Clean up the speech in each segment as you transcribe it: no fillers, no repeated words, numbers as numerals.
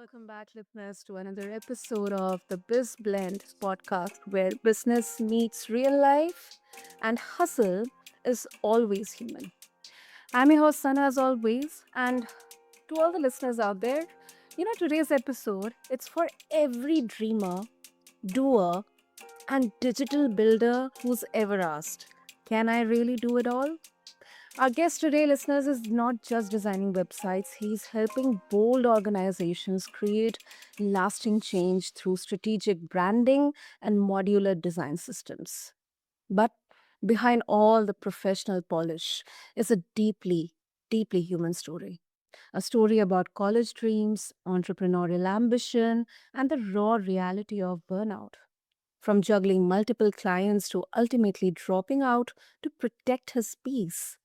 welcome back, listeners, to another episode of the Biz Blend podcast where business meets real life and hustle is always human. I'm your host, Sana, as always, and to all the listeners out there, today's episode, it's for every dreamer, doer, and digital builder who's ever asked, can I really do it all? Our guest today, listeners, is not just designing websites, he's helping bold organizations create lasting change through strategic branding and modular design systems. But behind all the professional polish is a deeply human story. A story about college dreams, entrepreneurial ambition, and the raw reality of burnout. From juggling multiple clients to ultimately dropping out to protect his peace.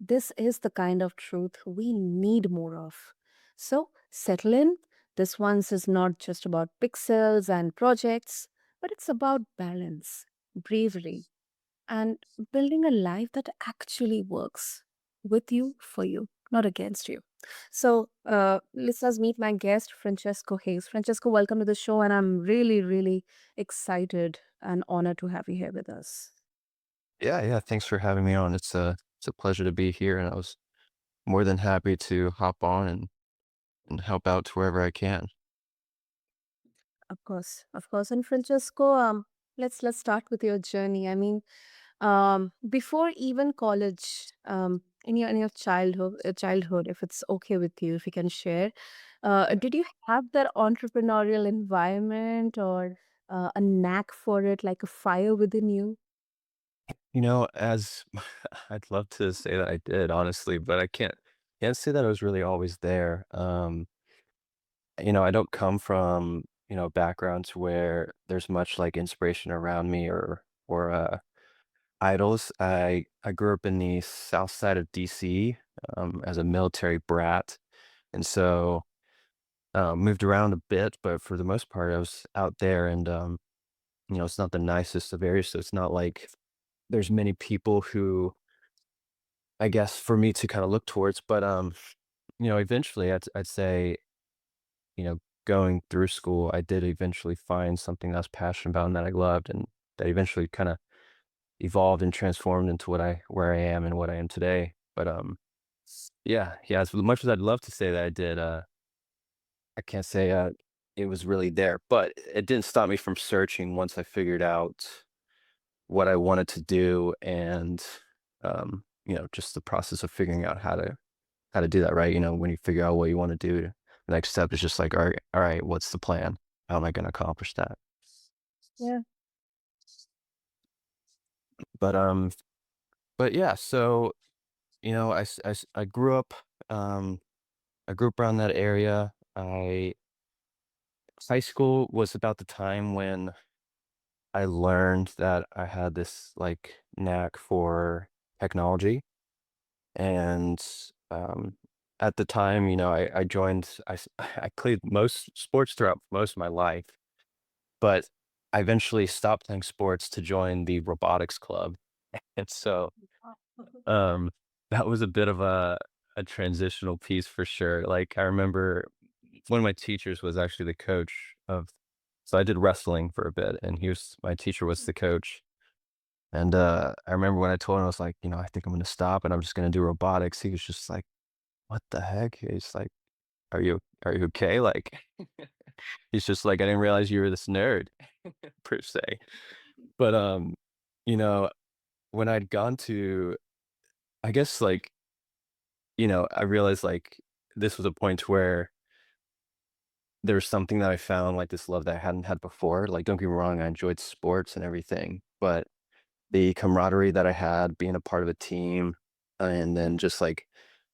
This is the kind of truth we need more of. So, settle in. This one's is not just about pixels and projects, but it's about balance, bravery, and building a life that actually works with you, for you, not against you. So, listeners, meet my guest, Francesco Hayes. Francesco, welcome to the show, and I'm really excited and honored to have you here with us. Yeah. Thanks for having me on. It's a pleasure to be here, and I was more than happy to hop on and help out to wherever I can. Of course. And Francesco, let's start with your journey. I mean, before even college, in your childhood, if it's okay with you, if you can share, did you have that entrepreneurial environment or a knack for it, like a fire within you? As I'd love to say that I did, honestly, but I can't say that I was really always there. I don't come from, backgrounds where there's much like inspiration around me or idols. I grew up in the south side of DC as a military brat. And so moved around a bit, but for the most part, I was out there and, it's not the nicest of areas. So it's not like there's many people who, I guess, for me to kind of look towards. But, eventually I'd say, you know, going through school, I did eventually find something that I was passionate about and that I loved and that eventually kind of evolved and transformed into where I am and what I am today. But, yeah, as much as I'd love to say that I did, I can't say, it was really there, but it didn't stop me from searching once I figured out what I wanted to do and, just the process of figuring out how to do that, right? When you figure out what you wanna do, the next step is just like, "All right, what's the plan? How am I gonna accomplish that?" Yeah. But, but yeah, so, I grew up, I grew up around that area. I High school was about the time when I learned that I had this like knack for technology. And um, at the time, I joined, I played most sports throughout most of my life, but I eventually stopped playing sports to join the robotics club. And so um, that was a bit of a transitional piece for sure. Like I remember one of my teachers was actually the coach of, so I did wrestling for a bit, and my teacher was the coach. And, I remember when I told him, I was like, "I think I'm gonna stop and I'm just gonna do robotics." He was just like, "What the heck?" He's like, "Are you okay?" Like, he's just like, "I didn't realize you were this nerd," per se. But, you know, when I'd gone to I guess, like, I realized, like, this was a point where there was something that I found, like, this love that I hadn't had before. Like, don't get me wrong, I enjoyed sports and everything, but the camaraderie that I had being a part of a team, and then just like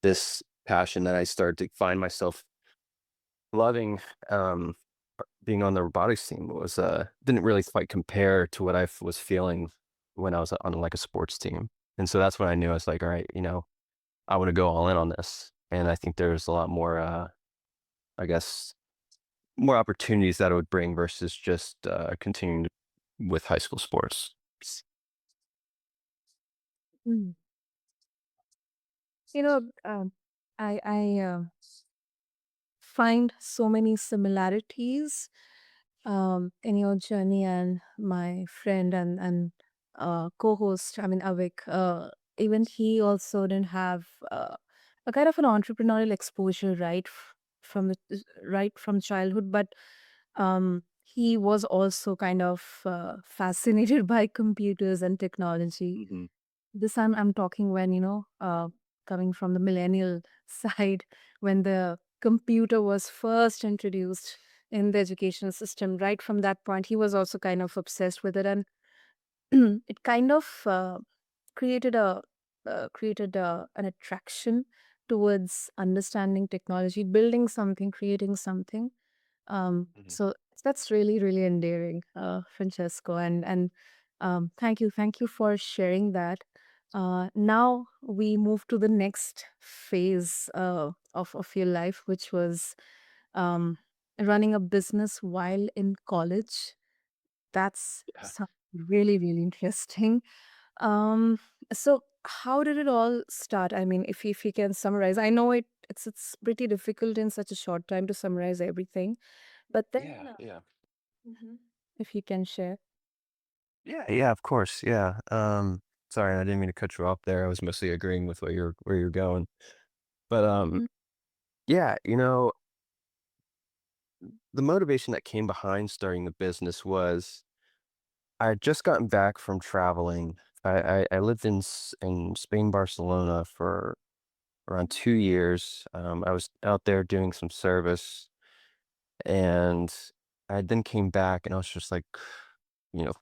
this passion that I started to find myself loving, being on the robotics team was didn't really quite compare to what was feeling when I was on like a sports team. And so that's when I knew I was like, all right, I want to go all in on this. And I think there's a lot more, I guess, more opportunities that it would bring versus just continuing with high school sports. Mm. You know, I find so many similarities in your journey, and my friend and co-host, I mean Avik, even he also didn't have a kind of an entrepreneurial exposure right from childhood, but he was also kind of fascinated by computers and technology. Mhm. This I'm talking when, coming from the millennial side, when the computer was first introduced in the educational system. Right from that point, he was also kind of obsessed with it, and it kind of created an attraction towards understanding technology, building something, creating something. Mhm. So that's really, really endearing, Francesco, and thank you for sharing that. Now we move to the next phase of your life, which was um, running a business while in college. That's Yeah. really, really interesting. Um, so how did it all start? I mean, if you can summarize, I know it's pretty difficult in such a short time to summarize everything, but then Yeah, yeah. Mhm. If you can share. Yeah, yeah, of course. Yeah. Sorry, I didn't mean to cut you off there. I was mostly agreeing with what you're where you're going. But Mhm. yeah, the motivation that came behind starting the business was I had just gotten back from traveling. I lived in Spain, Barcelona for around 2 years. I was out there doing some service, and I then came back, and I was just like, you know,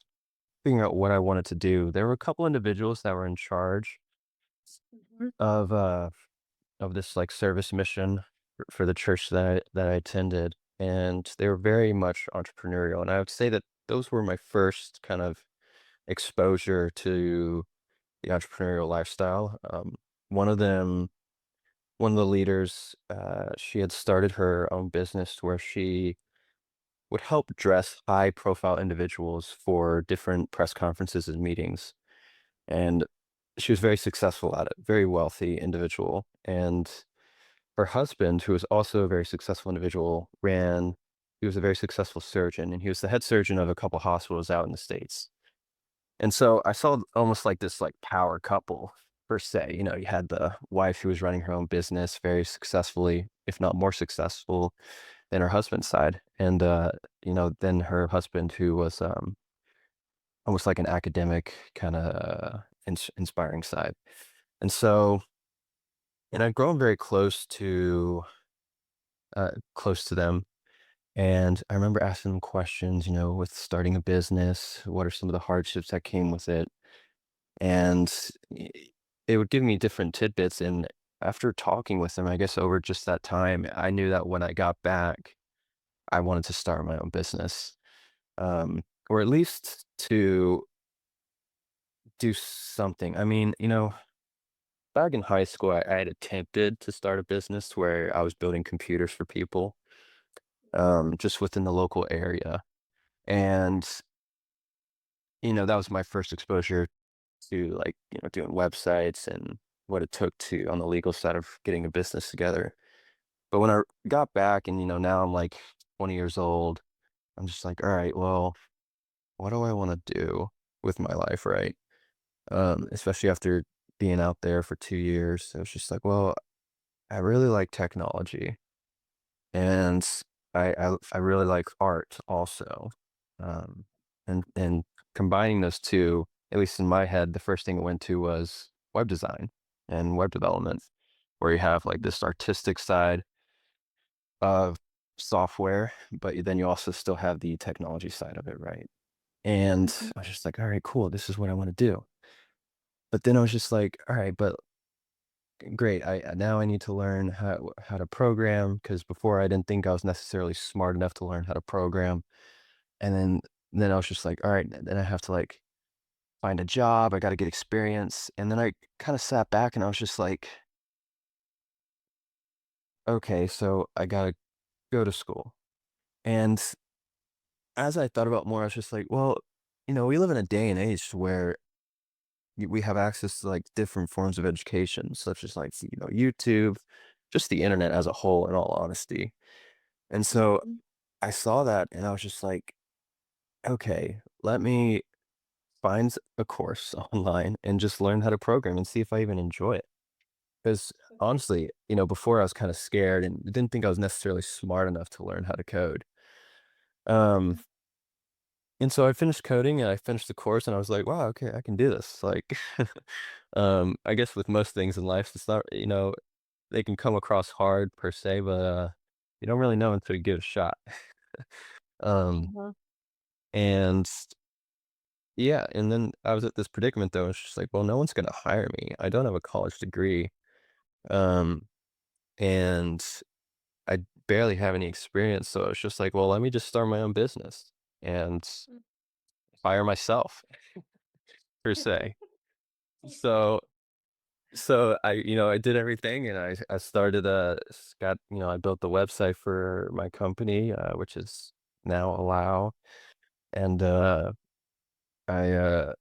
figuring out what I wanted to do. There were a couple individuals that were in charge Mhm. of this like service mission for the church that I attended, and they were very much entrepreneurial. And I would say that those were my first kind of exposure to the entrepreneurial lifestyle. One of them, one of the leaders, she had started her own business where she would help dress high profile individuals for different press conferences and meetings. And she was very successful at it, very wealthy individual. And her husband, who was also a very successful individual, he was a very successful surgeon, and he was the head surgeon of a couple hospitals out in the States. And so I saw almost like this like power couple per se. You had the wife who was running her own business very successfully, if not more successful than her husband's side. And then her husband who was almost like an academic kind of inspiring side. And so, and I'd grown very close to them. And I remember asking them questions, with starting a business, what are some of the hardships that came with it? And i- it would give me different tidbits. And after talking with them, I guess over just that time, I knew that when I got back, I wanted to start my own business, or at least to do something. I mean, back in high school, I had attempted to start a business where I was building computers for people, just within the local area. And, that was my first exposure to like, doing websites and what it took to on the legal side of getting a business together. But when I got back and, now I'm like 20 years old, I'm just like, all right, well, what do I want to do with my life, right? Especially after being out there for 2 years. So it's just like, well, I really like technology, and I really like art also. Um, and combining those two, at least in my head, the first thing it went to was web design and web development, where you have like this artistic side of software, but then you also still have the technology side of it, right? And Mhm. I was just like, all right, cool, this is what I want to do. But then I was just like, all right, but great. I now I need to learn how to program because before I didn't think I was necessarily smart enough to learn how to program. And then I was just like, all right, then I have to like find a job. I got to get experience. And then I kind of sat back and I was just like, okay, so I got to go to school. And as I thought about more, I was just like, well, we live in a day and age where we have access to like different forms of education, such as like, YouTube, just the internet as a whole, in all honesty. And so Mhm. I saw that and I was just like, okay, let me find a course online and just learn how to program and see if I even enjoy it. Because honestly, before I was kind of scared and didn't think I was necessarily smart enough to learn how to code. Um, and so I finished coding and I finished the course and I was like, wow, okay, I can do this. Like, I guess with most things in life, it's not, they can come across hard per se, but you don't really know until you give it a shot. Um, Uh-huh. and yeah, and then I was at this predicament though. It's just like, well, no one's gonna hire me. I don't have a college degree. Um, and I barely have any experience. So it's just like, well, let me just start my own business and hire myself per se. So I did everything and I started I built the website for my company, which is now Allow. And I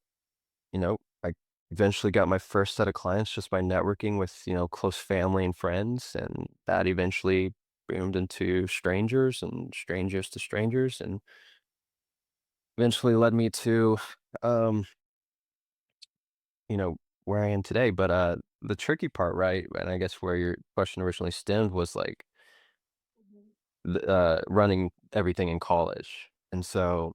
eventually got my first set of clients just by networking with, close family and friends, and that eventually boomed into strangers and strangers to strangers, and eventually led me to, um, you know, where I am today. But the tricky part, right, and I guess where your question originally stemmed was like running everything in college. And so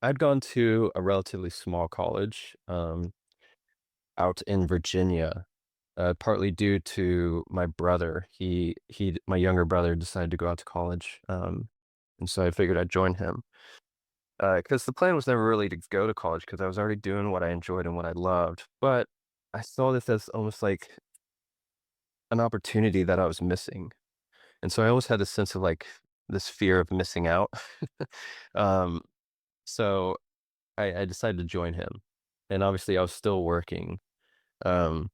I'd gone to a relatively small college. Out in Virginia, partly due to my brother. My younger brother decided to go out to college, and so I figured I'd join him. Because the plan was never really to go to college because I was already doing what I enjoyed and what I loved. But I saw this as almost like an opportunity that I was missing, and so I always had this sense of like this fear of missing out. um, so I decided to join him, and obviously I was still working. Um,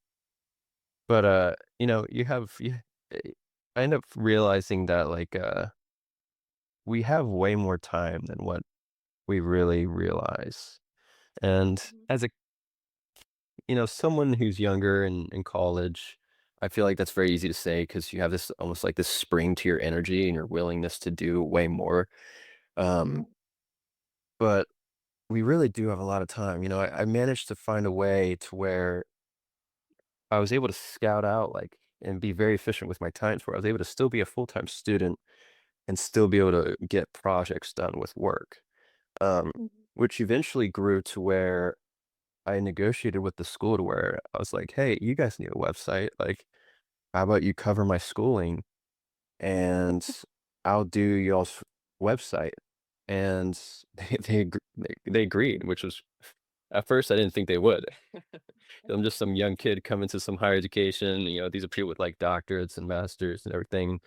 But, eh, I end up realizing that, like, we have way more time than what we really realize. And as someone who's younger and in college, I feel like that's very easy to say because you have this almost like this spring to your energy and your willingness to do way more. Um, but we really do have a lot of time. I managed to find a way to where I was able to scout out, like, and be very efficient with my times where I was able to still be a full-time student and still be able to get projects done with work, um, which eventually grew to where I negotiated with the school to where I was like, "Hey, you guys need a website. Like, how about you cover my schooling and I'll do y'all's website?" And they agreed, which was at first I didn't think they would. I'm just some young kid coming to some higher education. These are people with like doctorates and masters and everything.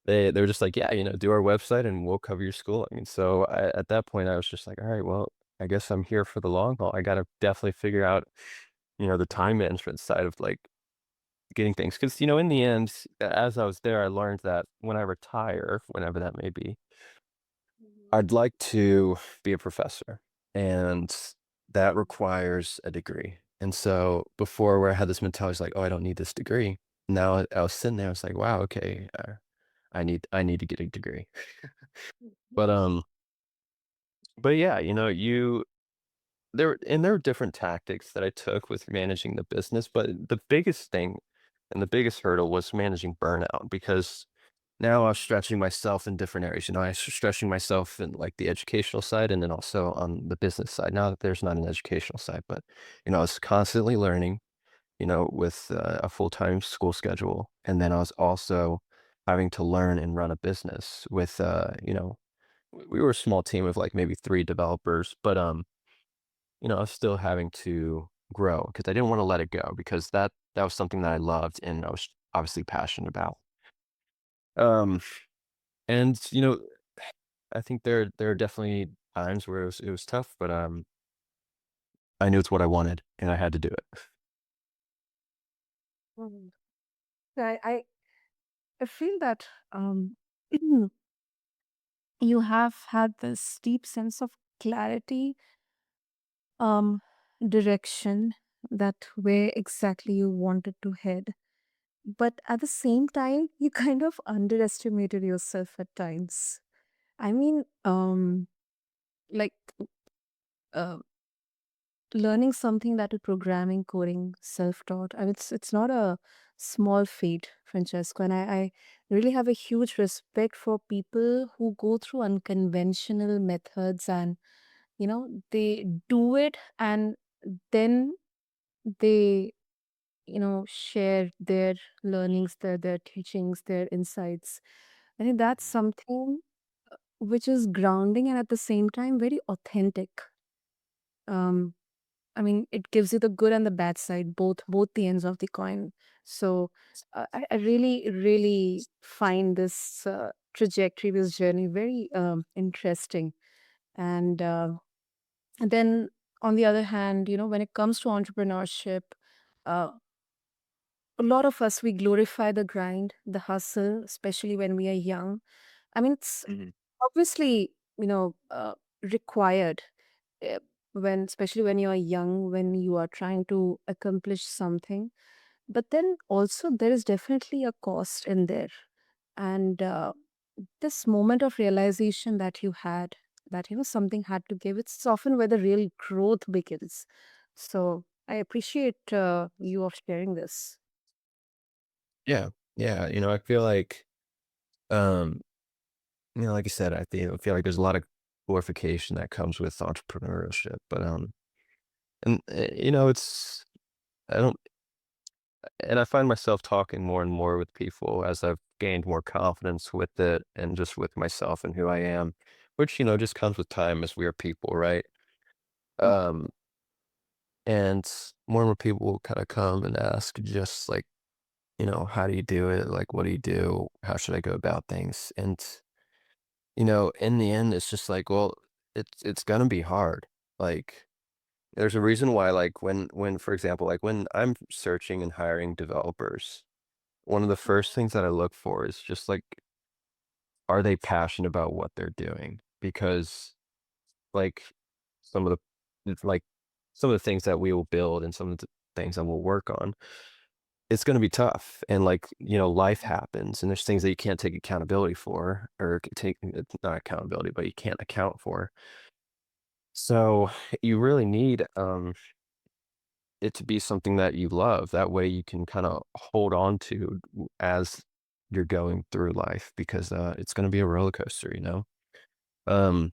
They were just like, "Yeah, do our website and we'll cover your schooling." And so at that point, I was just like, "All right, well, I guess I'm here for the long haul. I gotta definitely figure out, the time management side of like getting things." Because, in the end, as I was there, I learned that when I retire, whenever that may be, I'd like to be a professor. And that requires a degree. And so before where I had this mentality, it's like, oh, I don't need this degree. Now I was sitting there, I was like, wow, okay, I need to get a degree. But but yeah, there were different tactics that I took with managing the business, but the biggest thing and the biggest hurdle was managing burnout because now I was stretching myself in different areas. I was stretching myself in like the educational side and then also on the business side. Now that there's not an educational side, but I was constantly learning, with a full-time school schedule. And then I was also having to learn and run a business with we were a small team of like maybe 3 developers, but, I was still having to grow because I didn't wanna let it go because that was something that I loved and I was obviously passionate about. Um, and, I think there are definitely times where it was tough, but, I knew it's what I wanted and I had to do it. Mhm. I feel that you have had this deep sense of clarity, um, direction, that where exactly you wanted to head. but at the same time, you kind of underestimated yourself at times. I mean, like uh, learning something that is programming, coding, self-taught. I mean, it's not a small feat, Francesco. And I really have a huge respect for people who go through unconventional methods and, they do it and then they, share their learnings, their teachings, their insights. I think that's something which is grounding and at the same time very authentic. Um, I mean, it gives you the good and the bad side, both the ends of the coin. So I really, really find this trajectory, this journey very interesting. And then on the other hand, when it comes to entrepreneurship, uh, a lot of us we glorify the grind, the hustle, especially when we are young. I mean, it's Mhm. obviously required eh, when especially when you are young, when you are trying to accomplish something, but then also there is definitely a cost in there. And this moment of realization that you had, that something had to give, it's often where the real growth begins. So I appreciate you of sharing this. Yeah. Yeah. I feel like, um, like I said, I feel like there's a lot of glorification that comes with entrepreneurship, but, and, I don't, and I find myself talking more and more with people as I've gained more confidence with it and just with myself and who I am, which, just comes with time as we are people, right? Mm. Um, and more and more people will kind of come and ask just like, how do you do it? Like, what do you do? How should I go about things? And, in the end, it's just like, well, it's gonna be hard. Like, there's a reason why, like, for example, like when I'm searching and hiring developers, one of the first things that I look for is just like, are they passionate about what they're doing? Because, like, some of it's like some of the things that we will build and some of the things that we'll work on, it's gonna be tough. And like, life happens and there's things that you can't take accountability for or take not accountability, but you can't account for. So you really need it to be something that you love. That way you can kind of hold on to as you're going through life because it's going to be a roller coaster. Um,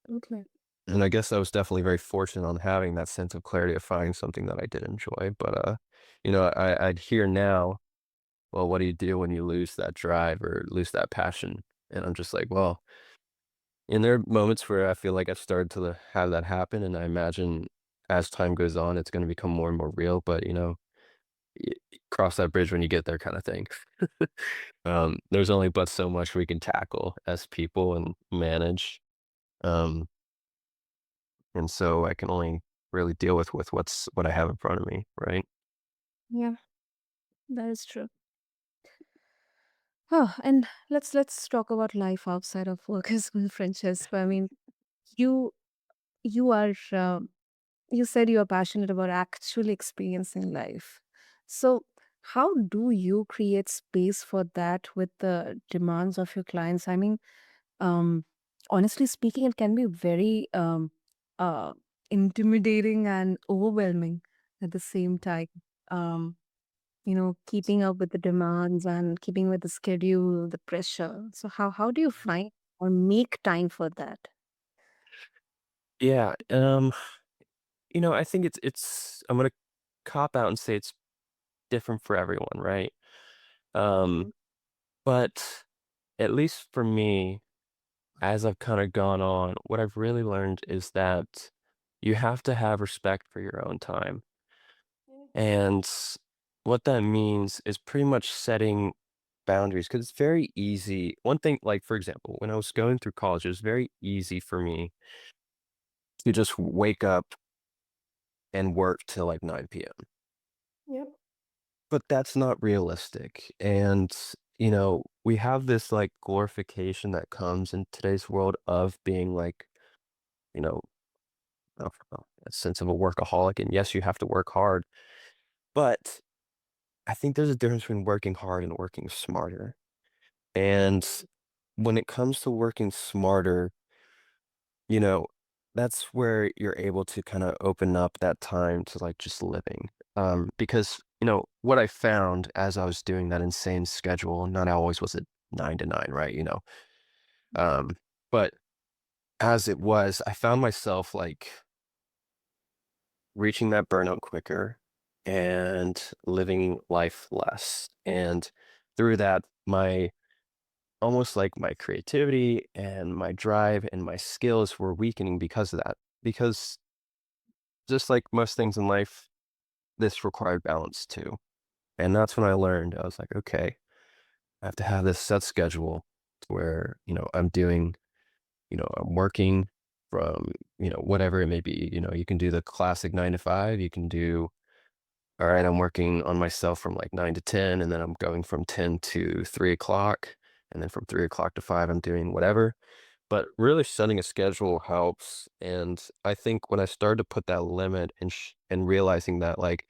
Okay. and I guess I was definitely very fortunate on having that sense of clarity of finding something that I did enjoy. But I'd hear now, well, what do you do when you lose that drive or lose that passion? And I'm just like, well, and there are moments where I feel like I've started to have that happen, and I imagine as time goes on, it's going to become more and more real. But cross that bridge when you get there kind of thing. There's only but so much we can tackle as people and manage. Um, and so I can only really deal with what I have in front of me, right? Yeah, that is true. Oh, and let's talk about life outside of work as well, Francesco. I mean, you you are you said you are passionate about actually experiencing life. So, how do you create space for that with the demands of your clients? I mean, um, honestly speaking, it can be very uh, intimidating and overwhelming at the same time. Um, keeping up with the demands and keeping with the schedule, the pressure. So how do you find or make time for that? Yeah. I think I'm gonna cop out and say it's different for everyone, right? Um, Mhm. but at least for me, as I've kind of gone on, what I've really learned is that you have to have respect for your own time. And what that means is pretty much setting boundaries because it's very easy. One thing, like, for example, when I was going through college, it was very easy for me to just wake up and work till like 9 p.m. Yep. But that's not realistic. And, we have this like glorification that comes in today's world of being like, you know, a sense of a workaholic. And yes, you have to work hard, but I think there's a difference between working hard and working smarter. And when it comes to working smarter, you know, that's where you're able to kind of open up that time to like just living. Because, what I found as I was doing that insane schedule, not always was it 9 to 9, right? Um, but as it was, I found myself like reaching that burnout quicker and living life less. And through that, my almost like my creativity and my drive and my skills were weakening because of that. Because just like most things in life, this required balance too. And that's when I learned I was like, okay, I have to have this set schedule where, I'm working from, whatever it may be. You can do the classic 9 to 5. You can do, all right, I'm working on myself from like 9 to 10, and then I'm going from 10 to 3 o'clock. And then from 3 o'clock to 5, I'm doing whatever. But really setting a schedule helps. And I think when I started to put that limit and realizing that like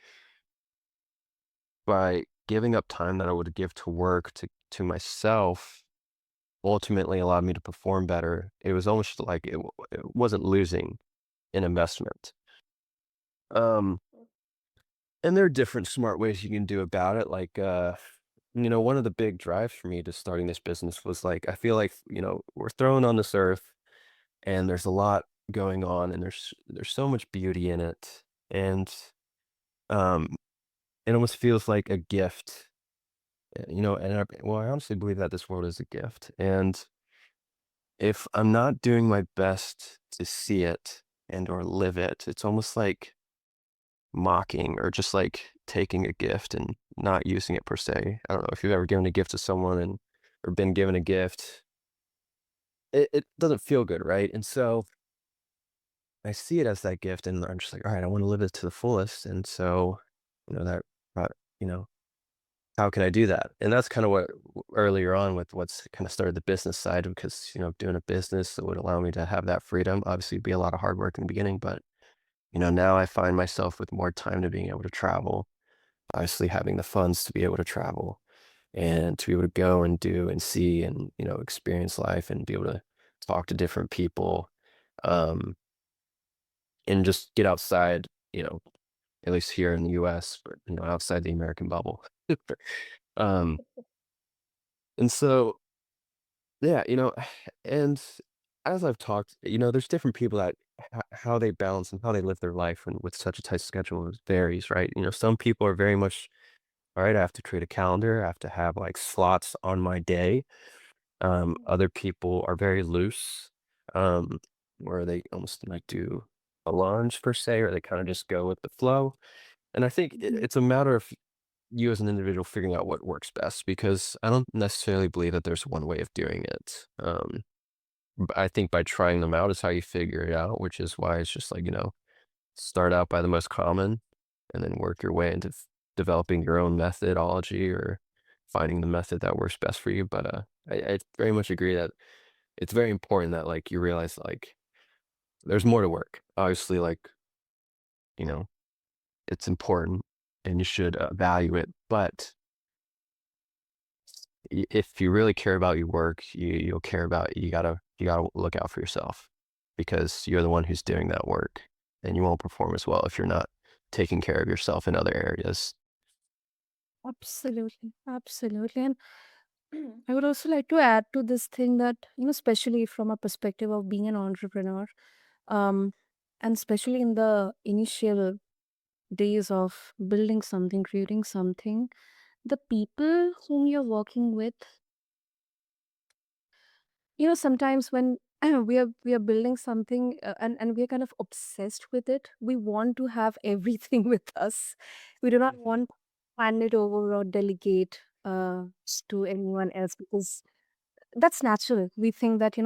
by giving up time that I would give to work to myself ultimately allowed me to perform better. It was almost like it wasn't losing an investment. Um, and there are different smart ways you can do about it. Like, one of the big drives for me to starting this business was like, I feel like, we're thrown on this earth and there's a lot going on and there's so much beauty in it. And um, it almost feels like a gift, well, I honestly believe that this world is a gift. And if I'm not doing my best to see it and or live it, it's almost like mocking or just like taking a gift and not using it per se. I don't know if you've ever given a gift to someone and or been given a gift. It doesn't feel good, right? And so I see it as that gift and I'm just like, all right, I want to live it to the fullest. And so, that uh, you know, how can I do that? And that's kind of what earlier on with what's kind of started the business side because, doing a business that would allow me to have that freedom. Obviously it'd be a lot of hard work in the beginning, but now I find myself with more time to being able to travel, obviously having the funds to be able to travel and to be able to go and do and see and, experience life and be able to talk to different people, um, and just get outside, at least here in the US, but, outside the American bubble. Um, and so yeah, and as I've talked, there's different people that how they balance and how they live their life and with such a tight schedule varies, right? Some people are very much, all right, I have to create a calendar, I have to have like slots on my day. Other people are very loose, um, where they almost like do a lunge per se, or they kind of just go with the flow. And I think Mhm. it's a matter of you as an individual figuring out what works best because I don't necessarily believe that there's one way of doing it. I think by trying them out is how you figure it out, which is why it's just like, start out by the most common and then work your way into developing your own methodology or finding the method that works best for you. But I very much agree that it's very important that like you realize like there's more to work. Obviously, like, you know, it's important and you should value it. But if you really care about your work, you'll care about you gotta look out for yourself because you're the one who's doing that work, and you won't perform as well if you're not taking care of yourself in other areas. Absolutely, absolutely. And I would also like to add to this thing that, especially from a perspective of being an entrepreneur, um, and especially in the initial days of building something, creating something, the people whom you're working with, sometimes when we are building something, and we are kind of obsessed with it, we want to have everything with us. We do not want to hand it over or delegate to anyone else because that's natural. We think that,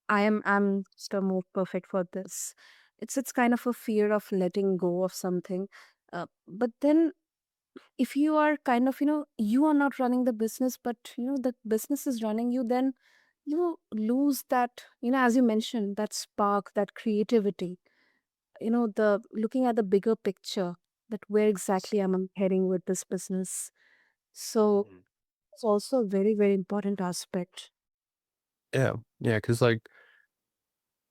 I'm just a more perfect for this. It's kind of a fear of letting go of something. But then if you are kind of, you are not running the business, but the business is running you, then you lose that, as you mentioned, that spark, that creativity, the looking at the bigger picture. that where exactly am I heading with this business. So Mhm. it's also a very, very important aspect. Yeah, yeah, because like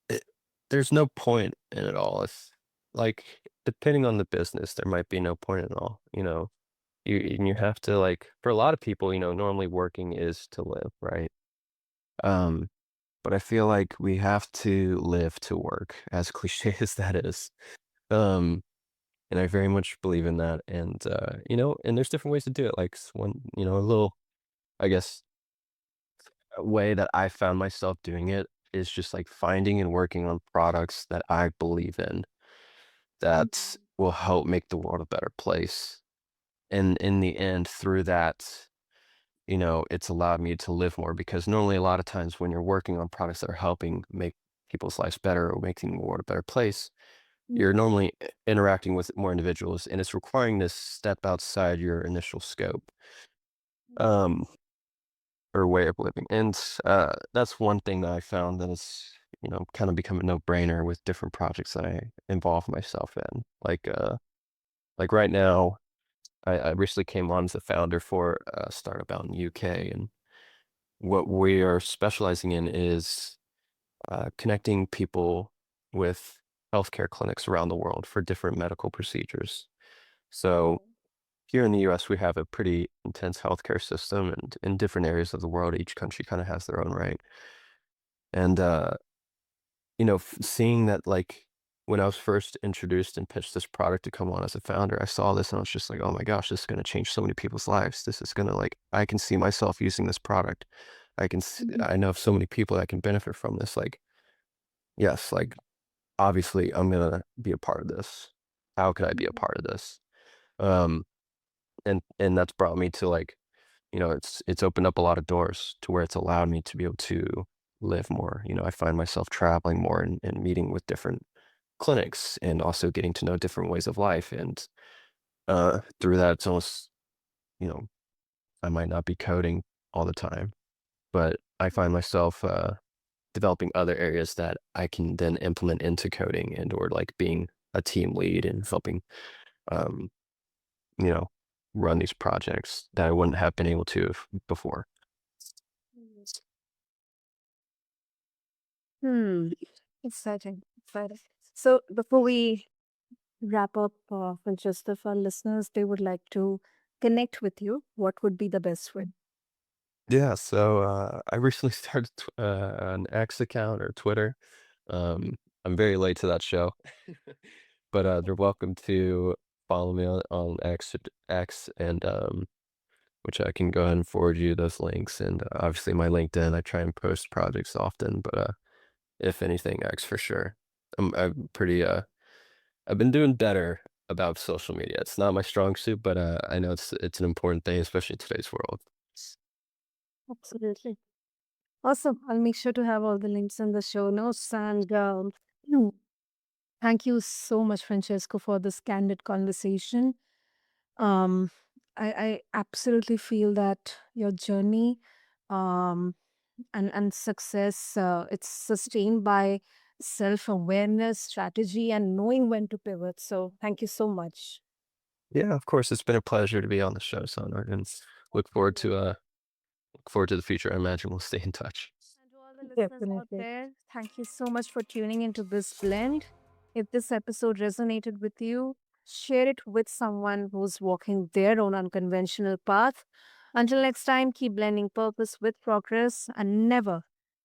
it, there's no point in it all. If like depending on the business, there might be no point at all. You have to like for a lot of people, normally working is to live, right? Um, but I feel like we have to live to work, as cliche as that is. Um, and I very much believe in that. And and there's different ways to do it. Like one, a little, I guess, a way that I found myself doing it is just like finding and working on products that I believe in that Mhm. will help make the world a better place. And in the end, through that, it's allowed me to live more because normally a lot of times when you're working on products that are helping make people's lives better or making the world a better place, you're normally interacting with more individuals and it's requiring this step outside your initial scope um, or way of living. And that's one thing that I found that is, kind of become a no-brainer with different projects that I involve myself in. Like right now, I recently came on as a founder for a startup out in UK, and what we are specializing in is connecting people with healthcare clinics around the world for different medical procedures. So here in the US, we have a pretty intense healthcare system, and in different areas of the world, each country kind of has their own right. And, seeing that, like, when I was first introduced and pitched this product to come on as a founder, I saw this and I was just like, oh my gosh, this is going to change so many people's lives. This is going to, like, I can see myself using this product. Mhm. I know of so many people that can benefit from this. Like, yes, like, obviously, I'm going to be a part of this. How could I be a part of this? Um, and that's brought me to like it's opened up a lot of doors to where it's allowed me to be able to live more. I find myself traveling more and meeting with different clinics and also getting to know different ways of life. And through that, it's almost, you know, I might not be coding all the time, but I find myself developing other areas that I can then implement into coding and or like being a team lead and helping, um, you know, run these projects that I wouldn't have been able to before. Hmm. Exciting. Exciting. So before we wrap up, Francesca, for our listeners, they would like to connect with you. What would be the best way? Yeah, so I recently started an X account or Twitter. I'm very late to that show, but they're welcome to follow me on X, and which I can go ahead and forward you those links. And obviously, my LinkedIn, I try and post projects often, but if anything, X for sure. I'm pretty I've been doing better about social media. It's not my strong suit, but I know it's an important thing, especially in today's world. Absolutely. Awesome. I'll make sure to have all the links in the show notes. And thank you so much, Francesco, for this candid conversation. Um, I absolutely feel that your journey um, and success, it's sustained by self-awareness, strategy, and knowing when to pivot. So thank you so much. Yeah, of course. It's been a pleasure to be on the show, Sonor, and look forward to the future. I imagine we'll stay in touch. And to all the listeners out Definitely. there, thank you so much for tuning into this blend. If this episode resonated with you, share it with someone who's walking their own unconventional path. Until next time, keep blending purpose with progress and never,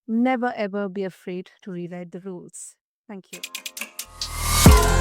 never ever be afraid to rewrite the rules. Thank you.